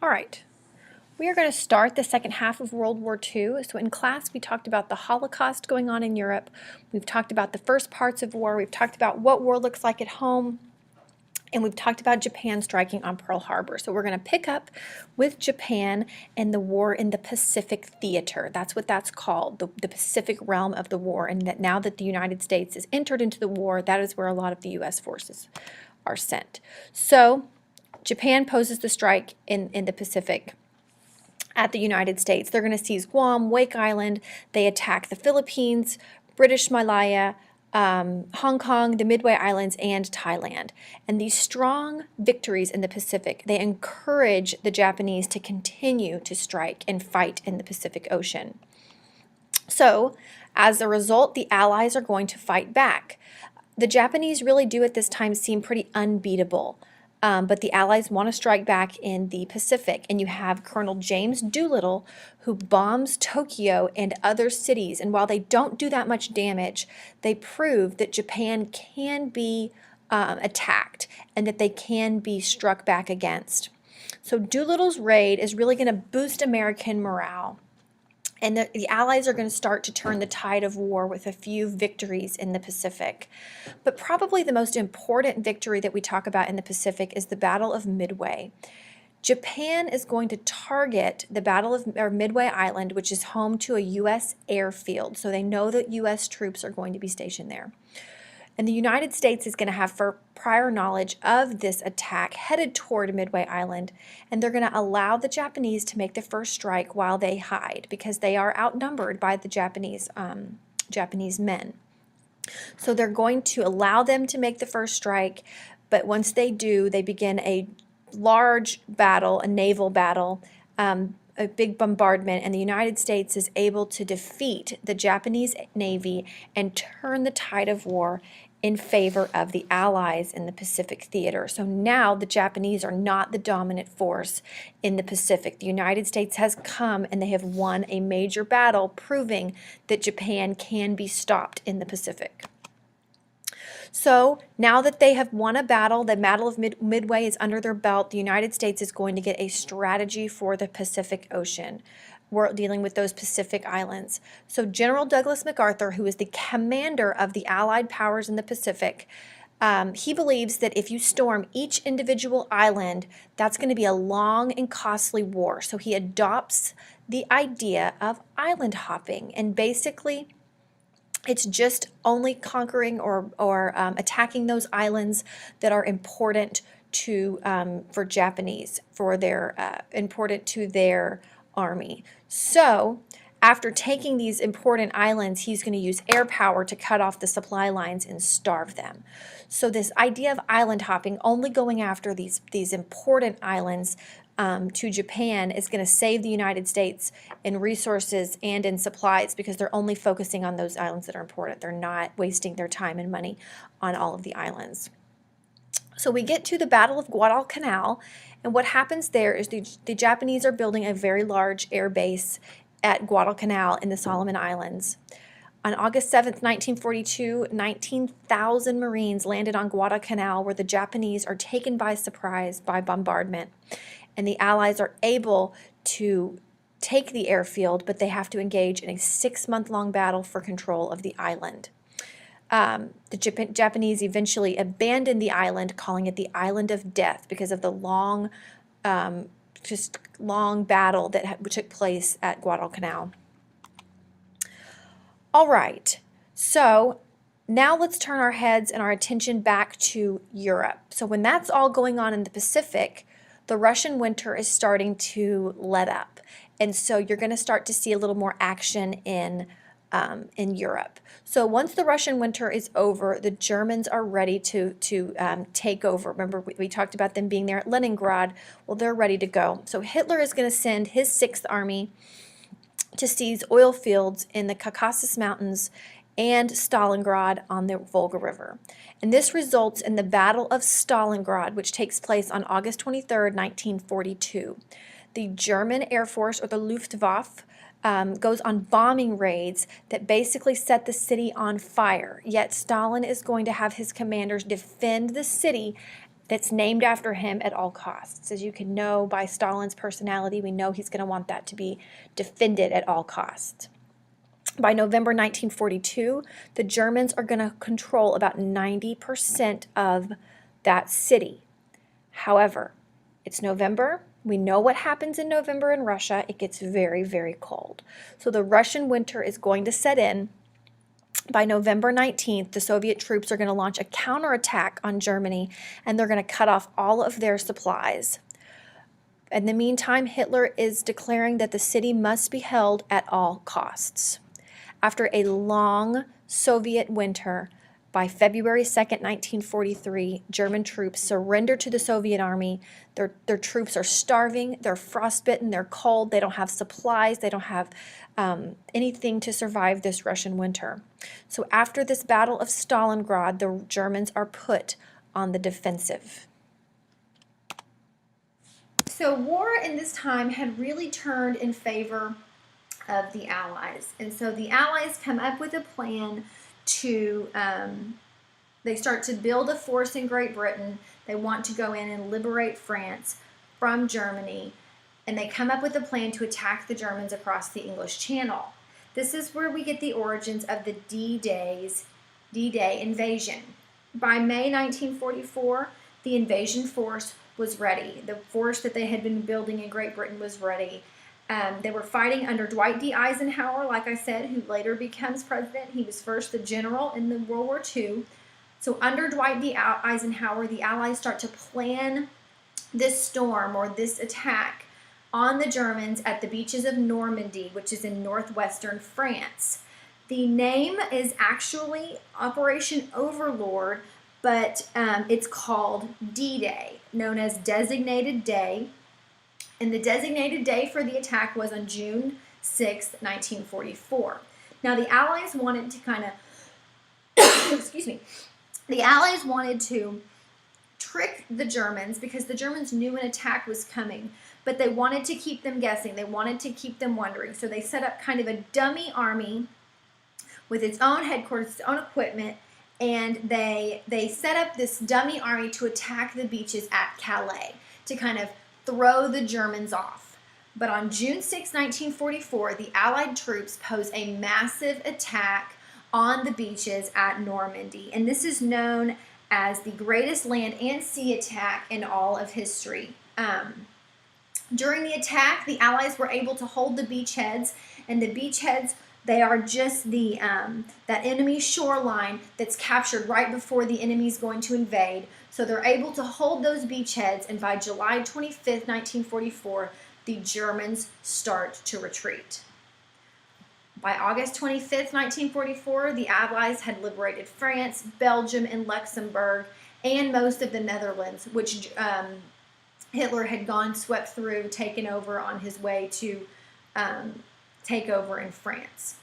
All right, we are going to start the second half of World War II. So in class, we talked about the Holocaust going on in Europe. We've talked about the first parts of war. We've talked about what war looks like at home. And we've talked about Japan striking on Pearl Harbor. So we're going to pick up with Japan and the war in the Pacific theater. That's what that's called, the Pacific realm of the war. And that now that the United States has entered into the war, that is where a lot of the U.S. forces are sent. So Japan poses the strike in the Pacific at the United States. They're going to seize Guam, Wake Island. They attack the Philippines, British Malaya, Hong Kong, the Midway Islands, and Thailand. And these strong victories in the Pacific, they encourage the Japanese to continue to strike and fight in the Pacific Ocean. So, as a result, the Allies are going to fight back. The Japanese really do at this time seem pretty unbeatable. But the Allies want to strike back in the Pacific, and you have Colonel James Doolittle, who bombs Tokyo and other cities. And while they don't do that much damage, they prove that Japan can be attacked and that they can be struck back against. So Doolittle's raid is really going to boost American morale. And the Allies are going to start to turn the tide of war with a few victories in the Pacific. But probably the most important victory that we talk about in the Pacific is the Battle of Midway. Japan is going to target the Battle of Midway Island, which is home to a U.S. airfield. So they know that U.S. troops are going to be stationed there. And the United States is going to have prior knowledge of this attack headed toward Midway Island, and they're going to allow the Japanese to make the first strike while they hide because they are outnumbered by the Japanese men. So they're going to allow them to make the first strike, but once they do, they begin a large battle, a naval battle, a big bombardment, and the United States is able to defeat the Japanese Navy and turn the tide of war in favor of the Allies in the Pacific theater. So now the Japanese are not the dominant force in the Pacific. The United States has come and they have won a major battle, proving that Japan can be stopped in the Pacific. So now that they have won a battle, the Battle of Midway is under their belt, the United States is going to get a strategy for the Pacific Ocean. We're dealing with those Pacific islands. So General Douglas MacArthur, who is the commander of the Allied powers in the Pacific, he believes that if you storm each individual island, that's going to be a long and costly war. So he adopts the idea of island hopping, and basically it's just only conquering or attacking those islands that are important to for Japanese, for their important to their army. So after taking these important islands, he's going to use air power to cut off the supply lines and starve them. So this idea of island hopping, only going after these important islands to Japan, is going to save the United States in resources and in supplies because they're only focusing on those islands that are important. They're not wasting their time and money on all of the islands. So we get to the Battle of Guadalcanal, and what happens there is the Japanese are building a very large air base at Guadalcanal in the Solomon Islands. On August 7th, 1942, 19,000 Marines landed on Guadalcanal, where the Japanese are taken by surprise by bombardment. And the Allies are able to take the airfield, but they have to engage in a 6-month-long battle for control of the island. The Japanese eventually abandoned the island, calling it the Island of Death because of the long battle that took place at Guadalcanal. All right, so now let's turn our heads and our attention back to Europe. So when that's all going on in the Pacific, the Russian winter is starting to let up. And so you're going to start to see a little more action in Europe. So once the Russian winter is over, the Germans are ready to take over. Remember, we talked about them being there at Leningrad. Well, they're ready to go. So Hitler is going to send his 6th Army to seize oil fields in the Caucasus Mountains and Stalingrad on the Volga River. And this results in the Battle of Stalingrad, which takes place on August 23rd, 1942. The German Air Force, or the Luftwaffe, goes on bombing raids that basically set the city on fire. Yet Stalin is going to have his commanders defend the city that's named after him at all costs. As you can know by Stalin's personality, we know he's going to want that to be defended at all costs. By November 1942, the Germans are going to control about 90% of that city. However, it's November. We know what happens in November in Russia. It gets very, very cold. So the Russian winter is going to set in. By November 19th, the Soviet troops are going to launch a counterattack on Germany, and they're going to cut off all of their supplies. In the meantime, Hitler is declaring that the city must be held at all costs. After a long Soviet winter, by February 2nd, 1943, German troops surrender to the Soviet army. Their troops are starving, they're frostbitten, they're cold, they don't have supplies, they don't have anything to survive this Russian winter. So after this Battle of Stalingrad, the Germans are put on the defensive. So war in this time had really turned in favor of the Allies. And so the Allies come up with a plan to, they start to build a force in Great Britain. They want to go in and liberate France from Germany. And they come up with a plan to attack the Germans across the English Channel. This is where we get the origins of the D-Day invasion. By May 1944, the invasion force was ready. The force that they had been building in Great Britain was ready. They were fighting under Dwight D. Eisenhower, like I said, who later becomes president. He was first the general in the World War II. So under Dwight D. Eisenhower, the Allies start to plan this storm or this attack on the Germans at the beaches of Normandy, which is in northwestern France. The name is actually Operation Overlord, but it's called D-Day, known as Designated Day. And the designated day for the attack was on June 6, 1944. Now the Allies wanted to kind of, excuse me, the Allies wanted to trick the Germans because the Germans knew an attack was coming, but they wanted to keep them guessing. They wanted to keep them wondering. So they set up kind of a dummy army with its own headquarters, its own equipment, and they set up this dummy army to attack the beaches at Calais to kind of throw the Germans off. But on June 6, 1944, the Allied troops pose a massive attack on the beaches at Normandy. And this is known as the greatest land and sea attack in all of history. During the attack, the Allies were able to hold the beachheads, and the beachheads, they are just the that enemy shoreline that's captured right before the enemy's going to invade. So they're able to hold those beachheads, and by July 25th, 1944, the Germans start to retreat. By August 25th, 1944, the Allies had liberated France, Belgium, and Luxembourg, and most of the Netherlands, which Hitler had swept through, taken over on his way to take over in France.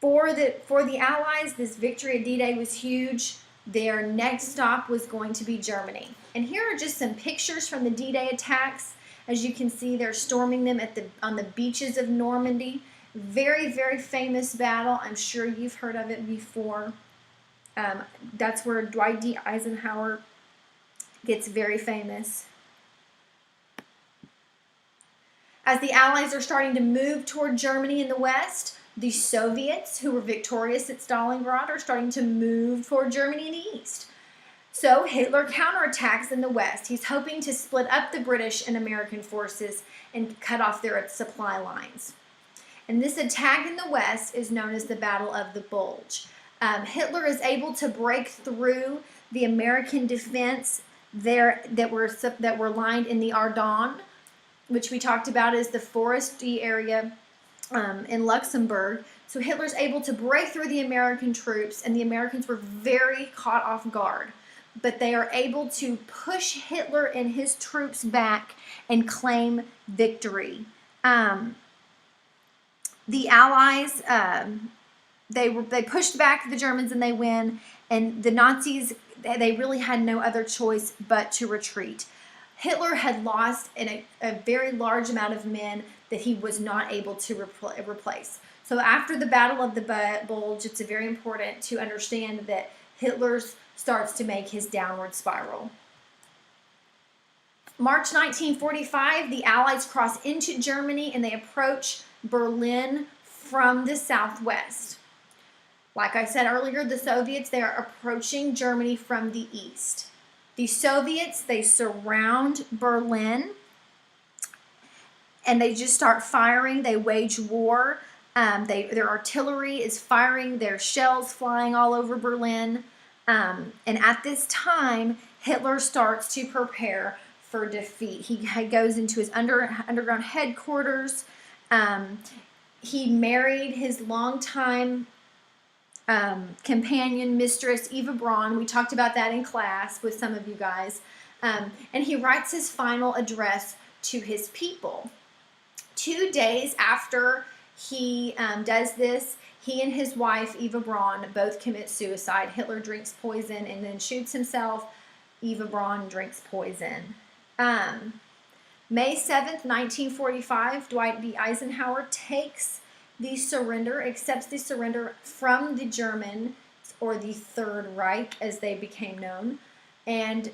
For the Allies, this victory at D-Day was huge. Their next stop was going to be Germany. And here are just some pictures from the D-Day attacks. As you can see, they're storming them on the beaches of Normandy. Very, very famous battle. I'm sure you've heard of it before. That's where Dwight D. Eisenhower gets very famous. As the Allies are starting to move toward Germany in the west, the Soviets, who were victorious at Stalingrad, are starting to move toward Germany in the east. So Hitler counterattacks in the west. He's hoping to split up the British and American forces and cut off their supply lines. And this attack in the west is known as the Battle of the Bulge. Hitler is able to break through the American defense there that were lined in the Ardennes, which we talked about as the foresty area in Luxembourg. So Hitler's able to break through the American troops, and the Americans were very caught off guard. But they are able to push Hitler and his troops back and claim victory. The Allies, they pushed back the Germans and they win, and the Nazis, they really had no other choice but to retreat. Hitler had lost a very large amount of men that he was not able to replace. So after the Battle of the Bulge, it's very important to understand that Hitler's starts to make his downward spiral. March 1945, the Allies cross into Germany and they approach Berlin from the southwest. Like I said earlier, the Soviets, they are approaching Germany from the east. The Soviets, they surround Berlin and they just start firing. They wage war. Their artillery is firing, their shells flying all over Berlin. And at this time, Hitler starts to prepare for defeat. He goes into his underground headquarters. He married his longtime companion, mistress, Eva Braun. We talked about that in class with some of you guys. And he writes his final address to his people. 2 days after he does this, he and his wife, Eva Braun, both commit suicide. Hitler drinks poison and then shoots himself. Eva Braun drinks poison. May 7th, 1945, Dwight D. Eisenhower takes the surrender, accepts the surrender from the Germans, or the Third Reich, as they became known. And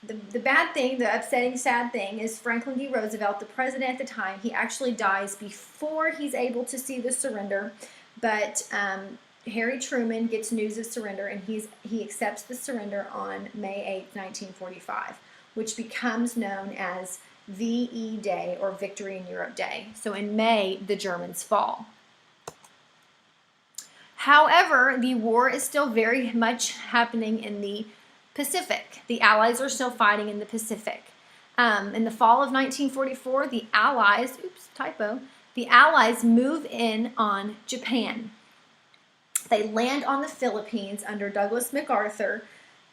the bad thing, the upsetting, sad thing, is Franklin D. Roosevelt, the president at the time, he actually dies before he's able to see the surrender. But Harry Truman gets news of surrender, and he accepts the surrender on May 8, 1945, which becomes known as VE Day, or Victory in Europe Day. So in May, the Germans fall. However, the war is still very much happening in the Pacific. The Allies are still fighting in the Pacific. In the fall of 1944, the Allies, the Allies move in on Japan. They land on the Philippines under Douglas MacArthur,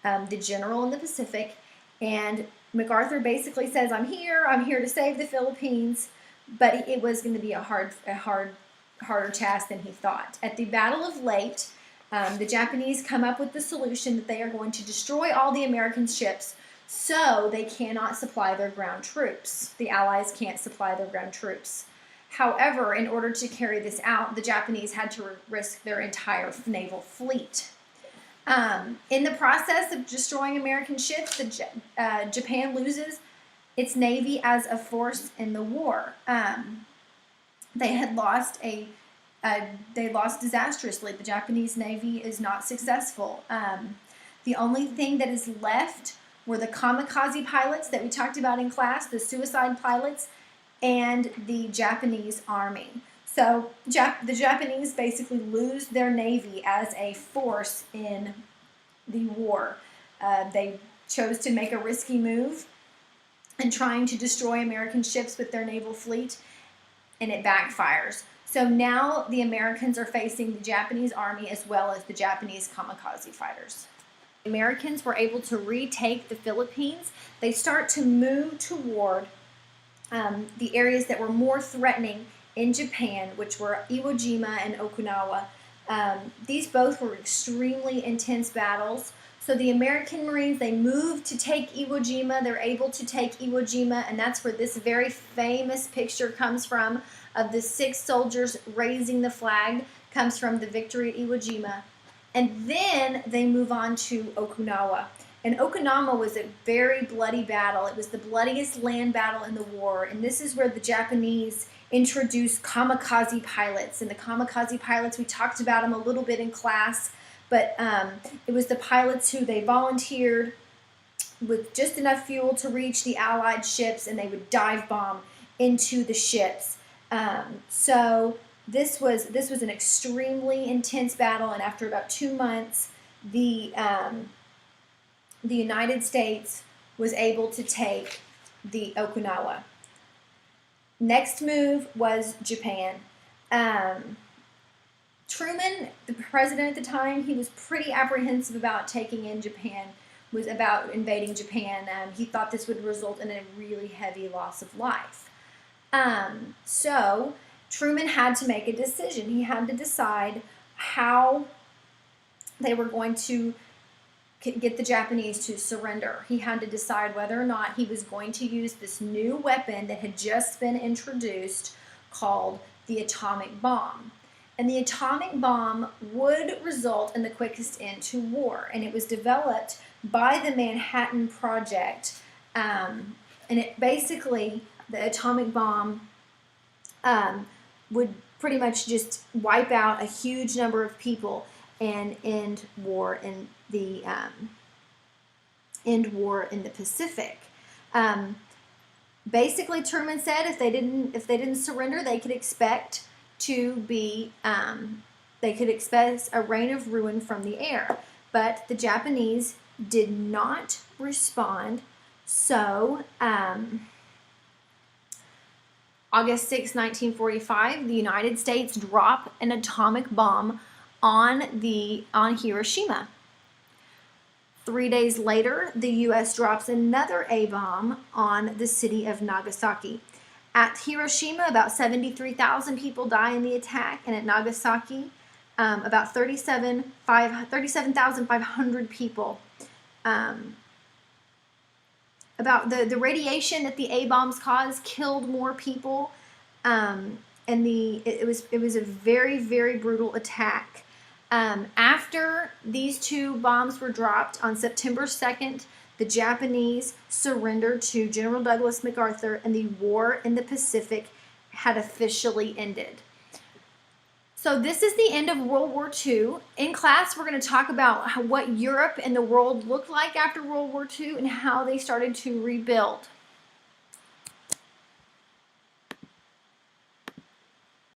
the general in the Pacific, and MacArthur basically says, I'm here to save the Philippines, but it was going to be a harder task than he thought. At the Battle of Leyte, the Japanese come up with the solution that they are going to destroy all the American ships so they cannot supply their ground troops. The Allies can't supply their ground troops. However, in order to carry this out, the Japanese had to risk their entire naval fleet. In the process of destroying American ships, Japan loses its navy as a force in the war. They had lost they lost disastrously. The Japanese navy is not successful. The only thing that is left were the kamikaze pilots that we talked about in class, the suicide pilots, and the Japanese army. So the Japanese basically lose their navy as a force in the war. They chose to make a risky move in trying to destroy American ships with their naval fleet, and it backfires. So now the Americans are facing the Japanese army as well as the Japanese kamikaze fighters. The Americans were able to retake the Philippines. They start to move toward the areas that were more threatening in Japan, which were Iwo Jima and Okinawa. These both were extremely intense battles. So the American Marines, they moved to take Iwo Jima. They're able to take Iwo Jima, and that's where this very famous picture comes from of the 6 soldiers raising the flag, comes from the victory at Iwo Jima. And then they move on to Okinawa. And Okinawa was a very bloody battle. It was the bloodiest land battle in the war. And this is where the Japanese introduced kamikaze pilots. And the kamikaze pilots, we talked about them a little bit in class. But it was the pilots who they volunteered with just enough fuel to reach the Allied ships, and they would dive bomb into the ships. So this was an extremely intense battle, and after about 2 months, the United States was able to take the Okinawa. Next move was Japan. Truman, the president at the time, he was pretty apprehensive about taking in Japan, was about invading Japan. He thought this would result in a really heavy loss of life. So Truman had to make a decision. He had to decide how they were going to get the Japanese to surrender. He had to decide whether or not he was going to use this new weapon that had just been introduced called the atomic bomb. And the atomic bomb would result in the quickest end to war. And it was developed by the Manhattan Project. And it basically, the atomic bomb would pretty much just wipe out a huge number of people and end war in the Pacific. Basically, Truman said if they didn't surrender, they could expect a rain of ruin from the air. But the Japanese did not respond. So August 6, 1945, the United States dropped an atomic bomb on Hiroshima. 3 days later, the U.S. drops another A-bomb on the city of Nagasaki. At Hiroshima, about 73,000 people die in the attack, and at Nagasaki, about 37,500 people. About the radiation that the A-bombs caused killed more people, and it was a very, very brutal attack. After these two bombs were dropped on September 2nd, the Japanese surrendered to General Douglas MacArthur, and the war in the Pacific had officially ended. So this is the end of World War II. In class, we're going to talk about what Europe and the world looked like after World War II and how they started to rebuild.